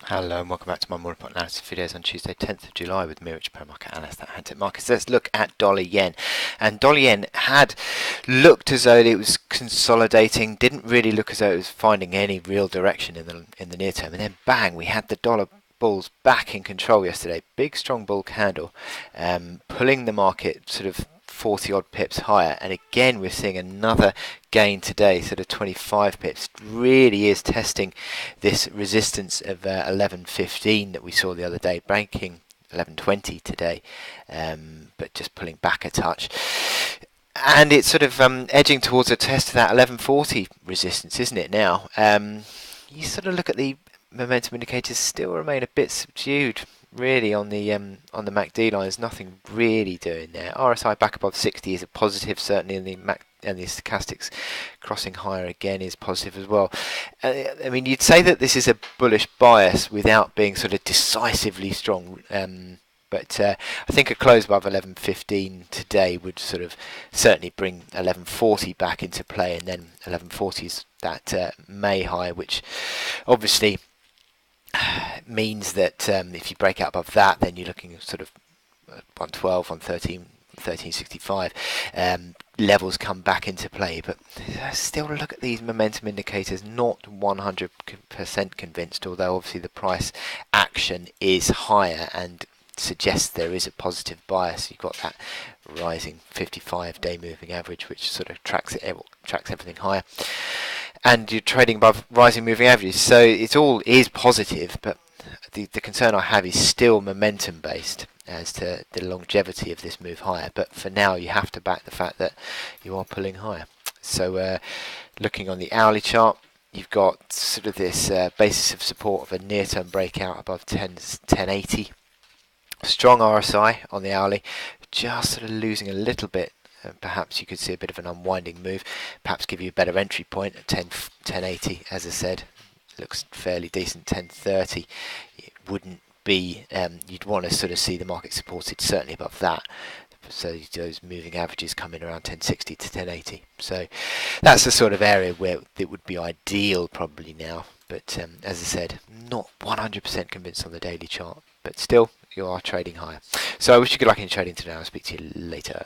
Hello and welcome back to my morning report analysis videos on Tuesday 10th of July with me, Rich Market Analyst at Hantec Markets. Let's look at dollar yen. And dollar yen had looked as though it was consolidating, didn't really look as though it was finding any real direction in the near term. And then bang, we had the dollar bulls back in control yesterday. Big strong bull candle, pulling the market sort of 40 odd pips higher, and again we're seeing another gain today, sort of 25 pips. Really is testing this resistance of 11.15 that we saw the other day, breaking 11.20 today, but just pulling back a touch. And it's sort of edging towards a test of that 11.40 resistance, isn't it now? You sort of look at the momentum indicators, still remain a bit subdued. Really on the MACD line, there's nothing really doing there. RSI back above 60 is a positive, certainly, and the stochastics crossing higher again is positive as well. I mean, you'd say that this is a bullish bias without being sort of decisively strong. But I think a close above 11.15 today would sort of certainly bring 11.40 back into play, and then 11.40 is that May high, which obviously means that if you break out above that, then you're looking at sort of 112, 113, 1365 levels come back into play. But still, look at these momentum indicators, not 100% convinced, although obviously the price action is higher and suggests there is a positive bias. You've got that rising 55-day moving average, which sort of tracks everything higher, and you're trading above rising moving averages, so it all is positive. But the concern I have is still momentum based as to the longevity of this move higher. But for now, you have to back the fact that you are pulling higher. So looking on the hourly chart, you've got sort of this basis of support of a near-term breakout above 1080. Strong RSI on the hourly, just sort of losing a little bit. Perhaps you could see a bit of an unwinding move, perhaps give you a better entry point at 1080. As I said, looks fairly decent. 1030, it wouldn't be, you'd want to sort of see the market supported certainly above that, so those moving averages come in around 1060 to 1080. So that's the sort of area where it would be ideal probably now. But as I said, not 100% convinced on the daily chart, but still you are trading higher. So I wish you good luck in trading today. I'll speak to you later.